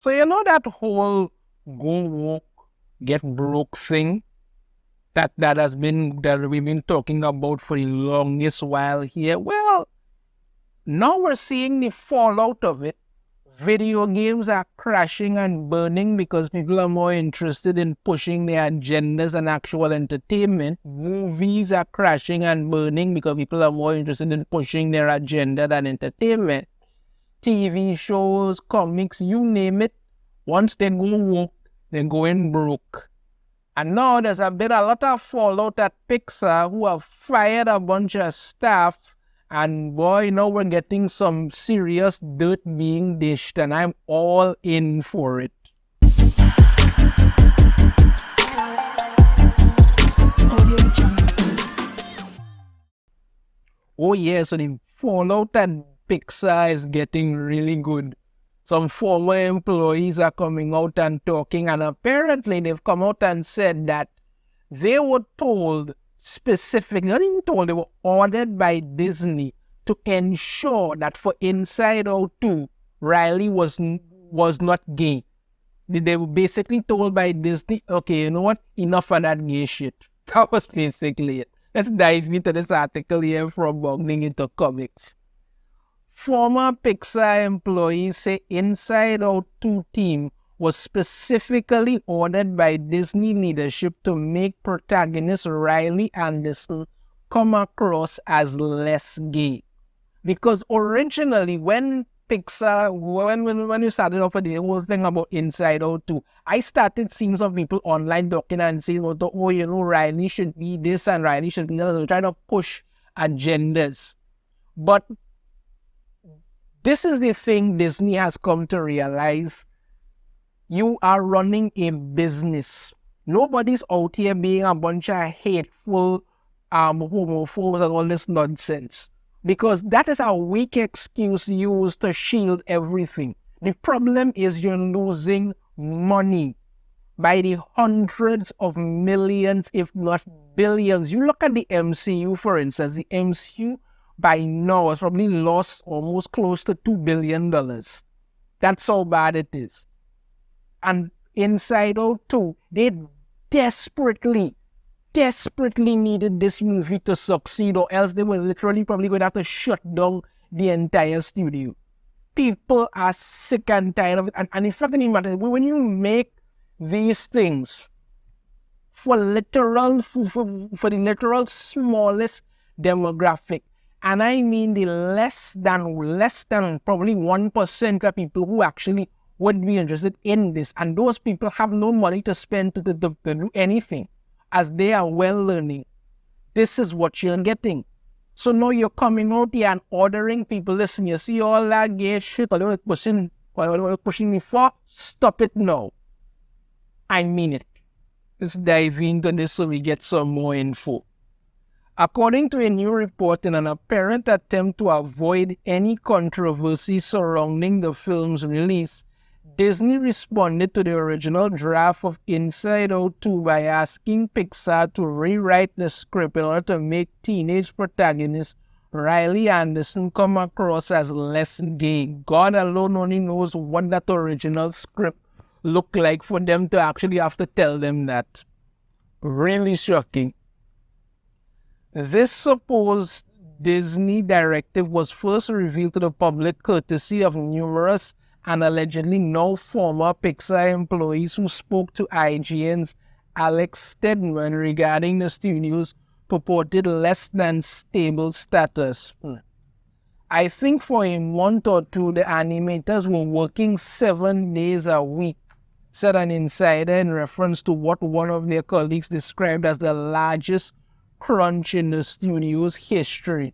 So you know that whole go woke, get broke thing that we've been talking about for the longest while here. Well, now we're seeing the fallout of it. Video games are crashing and burning because people are more interested in pushing their agendas and actual entertainment. Movies are crashing and burning because people are more interested in pushing their agenda than entertainment. TV shows, comics, you name it. Once they go woke, they're going broke. And now there's been a lot of fallout at Pixar who have fired a bunch of staff. And boy, now we're getting some serious dirt being dished, and I'm all in for it. Oh yeah, so the fallout at Pixar is getting really good. Some former employees are coming out and talking, and apparently they've come out and said that they were told specifically, not even told, they were ordered by Disney to ensure that for Inside Out 2, Riley was not gay. They were basically told by Disney, okay, you know what, enough of that gay shit. That was basically it. Let's dive into this article here from Boggling Into Comics. Former Pixar employees say Inside Out 2 team was specifically ordered by Disney leadership to make protagonist Riley Anderson come across as less gay. Because originally, when Pixar, when you started off with the whole thing about Inside Out 2, I started seeing some people online talking and saying, oh, you know, Riley should be this and Riley should be that. So trying to push agendas. But this is the thing Disney has come to realize. You are running a business. Nobody's out here being a bunch of hateful homophobes and all this nonsense. Because that is a weak excuse used to shield everything. The problem is you're losing money by the hundreds of millions, if not billions. You look at the MCU, for instance. The MCU by now has probably lost almost close to $2 billion. That's how bad it is. And Inside Out 2, they desperately needed this movie to succeed, or else they were literally probably going to have to shut down the entire studio. People are sick and tired of it. And in fact, when you make these things for the literal smallest demographic, and I mean the less than probably 1% of people who actually would be interested in this. And those people have no money to spend to do anything, as they are well learning. This is what you're getting. So now you're coming out here and ordering people, listen, you see all that gay shit, what you're pushing me for? Stop it now. I mean it. Let's dive into this so we get some more info. According to a new report, in an apparent attempt to avoid any controversy surrounding the film's release, Disney responded to the original draft of Inside Out 2 by asking Pixar to rewrite the script in order to make teenage protagonist Riley Anderson come across as less gay. God alone only knows what that original script looked like for them to actually have to tell them that. Really shocking. This supposed Disney directive was first revealed to the public courtesy of numerous and allegedly now former Pixar employees who spoke to IGN's Alex Stedman regarding the studio's purported less than stable status. I think for a month or two, the animators were working 7 days a week, said an insider in reference to what one of their colleagues described as the largest crunch in the studio's history.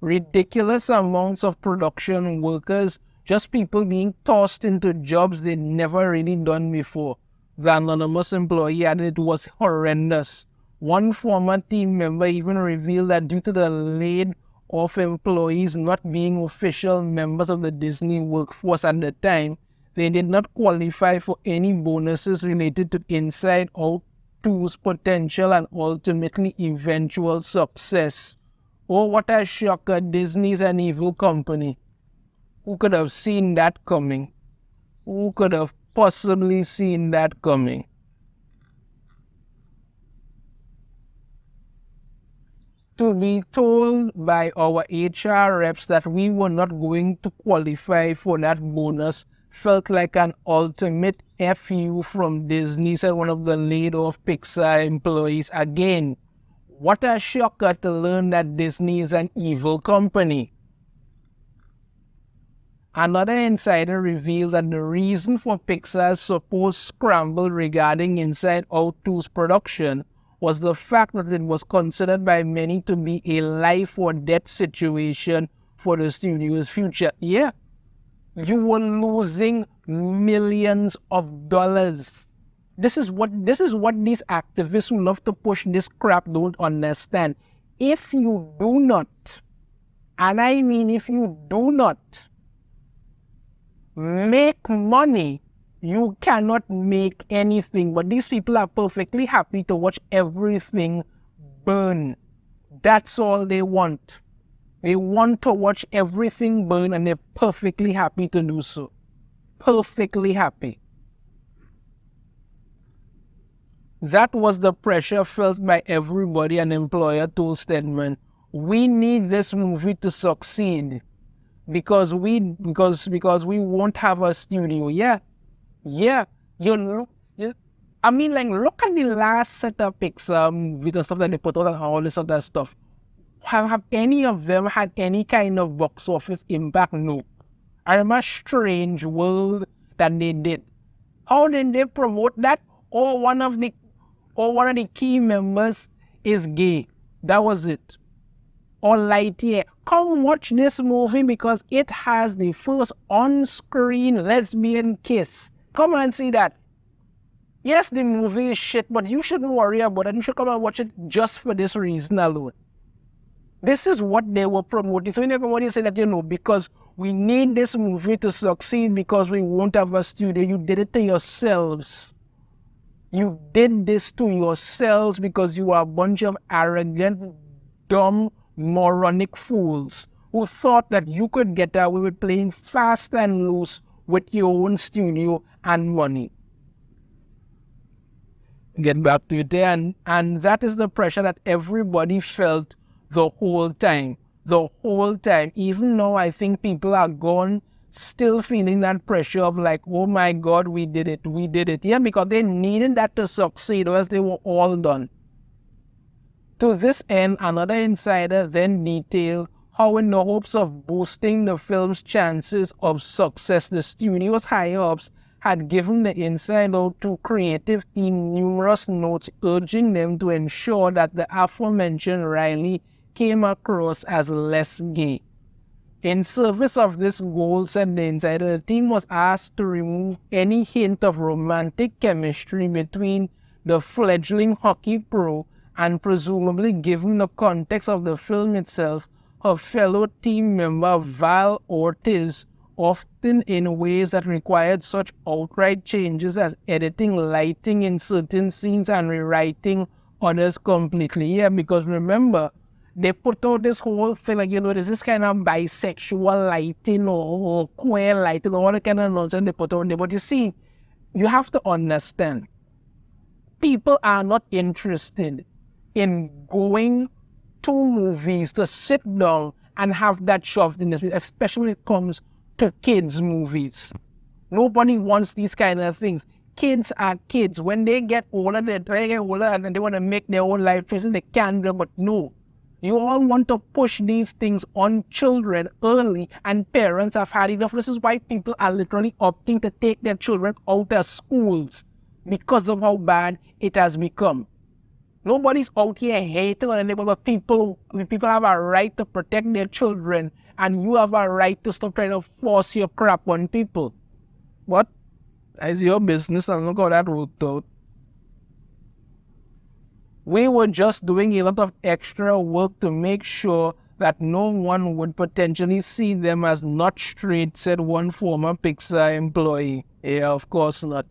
Ridiculous amounts of production workers, just people being tossed into jobs they'd never really done before. The anonymous employee added it was horrendous. One former team member even revealed that due to the laid-off employees not being official members of the Disney workforce at the time, they did not qualify for any bonuses related to Inside Out 2's potential and ultimately eventual success. Oh, what a shocker. Disney's an evil company. Who could have seen that coming? Who could have possibly seen that coming? To be told by our HR reps that we were not going to qualify for that bonus felt like an ultimate FU from Disney, said one of the laid off Pixar employees. Again, what a shocker to learn that Disney is an evil company. Another insider revealed that the reason for Pixar's supposed scramble regarding Inside Out 2's production was the fact that it was considered by many to be a life or death situation for the studio's future. Yeah, you were losing millions of dollars. This is what these activists who love to push this crap don't understand. If you do not, and I mean if you do not make money, you cannot make anything. But these people are perfectly happy to watch everything burn. That's all they want. They want to watch everything burn, and they're perfectly happy to do so. Perfectly happy. That was the pressure felt by everybody, an employer told Stedman. We need this movie to succeed because we won't have a studio. Yeah. I mean, like, look at the last set of Pixar movies and stuff that they put out and all this other stuff. Have any of them had any kind of box office impact? No. I remember Strange World that they did. How did they promote that? One of the key members is gay. That was it. Or Lightyear. Come watch this movie because it has the first on-screen lesbian kiss. Come and see that. Yes, the movie is shit, but you shouldn't worry about it. You should come and watch it just for this reason alone. This is what they were promoting. So everybody said that, because we need this movie to succeed because we won't have a studio. You did it to yourselves. You did this to yourselves because you are a bunch of arrogant, dumb, moronic fools who thought that you could get away with playing fast and loose with your own studio and money. Get back to it there, and that is the pressure that everybody felt the whole time. The whole time. Even now, I think people are gone still feeling that pressure of like, oh my God, we did it. Yeah, because they needed that to succeed, or else they were all done. To this end, another insider then detailed how, in the hopes of boosting the film's chances of success, the studio's higher-ups had given the Inside Out 2 creative team numerous notes urging them to ensure that the aforementioned Riley came across as less gay. In service of this goal, said the insider, the team was asked to remove any hint of romantic chemistry between the fledgling hockey pro and, presumably given the context of the film itself, her fellow team member Val Ortiz, often in ways that required such outright changes as editing lighting in certain scenes and rewriting others completely. Yeah, because remember, they put out this whole thing like, there's this kind of bisexual lighting or queer lighting or all the kind of nonsense they put out there. But you see, you have to understand, people are not interested in going to movies to sit down and have that shoved in their, especially when it comes to kids' movies. Nobody wants these kind of things. Kids are kids. When they get older, and they want to make their own life choices, they can do, but no. You all want to push these things on children early, and parents have had enough. This is why people are literally opting to take their children out of schools because of how bad it has become. Nobody's out here hating on anybody, but people have a right to protect their children, and you have a right to stop trying to force your crap on people. What? It's your business, and look how that worked out. We were just doing a lot of extra work to make sure that no one would potentially see them as not straight, said one former Pixar employee. Yeah, of course not.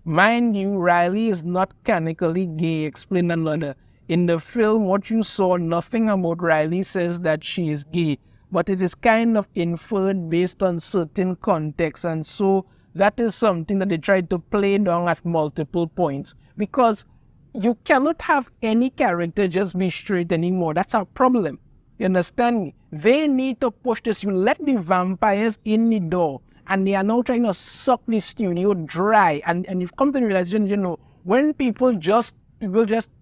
Mind you, Riley is not canonically gay, explained another. In the film, what you saw, nothing about Riley says that she is gay, but it is kind of inferred based on certain contexts, and so that is something that they tried to play down at multiple points, because you cannot have any character just be straight anymore. That's our problem. You understand me? They need to push this. You let the vampires in the door, and they are now trying to suck the studio dry. And you've come to the realization, when people just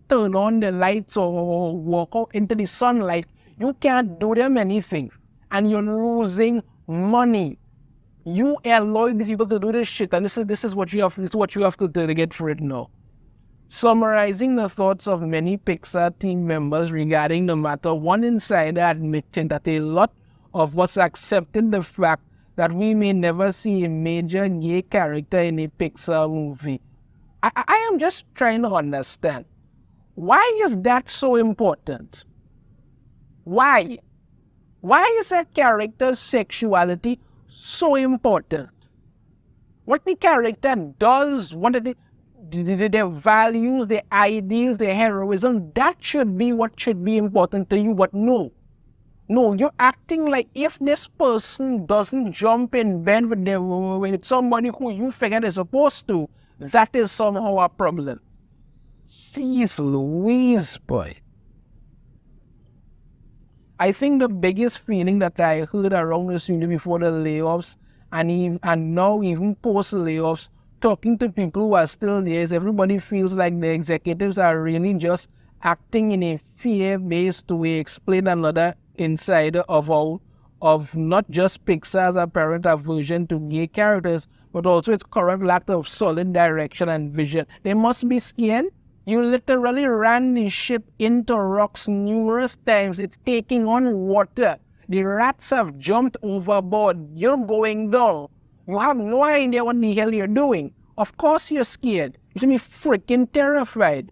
turn on the lights or walk out into the sunlight, you can't do them anything. And you're losing money. You allow these people to do this shit, and this is what you have to do to get through it now. Summarizing the thoughts of many Pixar team members regarding the matter, one insider admitted that a lot of us accepted the fact that we may never see a major gay character in a Pixar movie. I am just trying to understand, why is that so important? Why? Why is a character's sexuality so important? What the character does, what their values, their ideals, their heroism, that should be what should be important to you. But no, you're acting like if this person doesn't jump in bed with somebody who you figure they're supposed to, that is somehow a problem. Jeez Louise, boy. I think the biggest feeling that I heard around this unit before the layoffs and now even post layoffs, talking to people who are still there, is everybody feels like the executives are really just acting in a fear-based way. Explain another insider of not just Pixar's apparent aversion to gay characters, but also its current lack of solid direction and vision. They must be scared. You literally ran the ship into rocks numerous times. It's taking on water. The rats have jumped overboard. You're going down. You have no idea what the hell you're doing. Of course you're scared. You should be freaking terrified.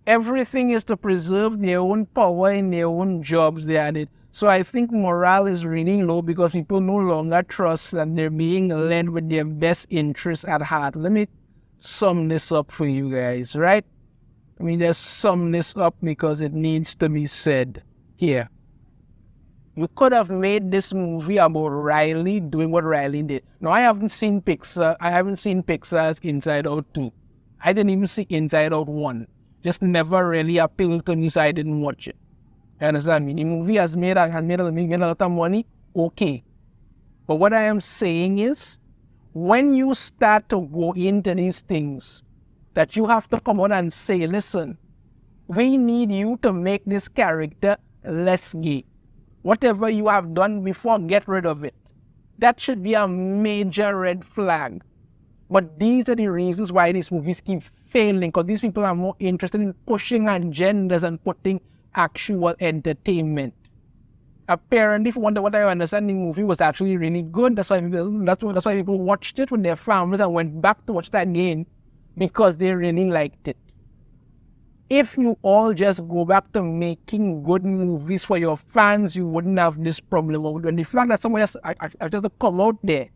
Everything is to preserve their own power in their own jobs they added. So I think morale is really low because people no longer trust that they're being led with their best interests at heart. Let me sum this up for you guys, right? I mean, just sum this up because it needs to be said here. You could have made this movie about Riley doing what Riley did. Now, I haven't seen Pixar's Inside Out 2. I didn't even see Inside Out 1. Just never really appealed to me, so I didn't watch it. You understand me? The movie has made a lot of money, okay. But what I am saying is, when you start to go into these things, that you have to come out and say, listen, we need you to make this character less gay. Whatever you have done before, get rid of it. That should be a major red flag. But these are the reasons why these movies keep failing, because these people are more interested in pushing agendas and putting actual entertainment. Apparently, from what I understand, the movie was actually really good. That's why people watched it with their families and went back to watch that again because they really liked it. If you all just go back to making good movies for your fans, you wouldn't have this problem. And the fact that someone else just come out there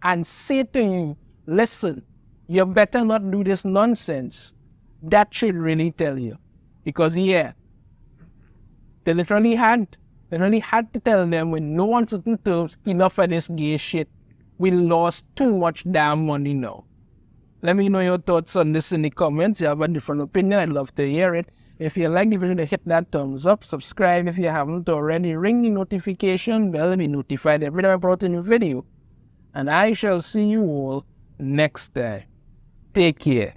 and say to you, listen, you better not do this nonsense, that should really tell you. Because yeah, they literally had to tell them with no uncertain terms, enough of this gay shit. We lost too much damn money now. Let me know your thoughts on this in the comments. If you have a different opinion, I'd love to hear it. If you like the video, hit that thumbs up. Subscribe if you haven't already. Ring the notification bell to be notified every time I put out a new video. And I shall see you all next time. Take care.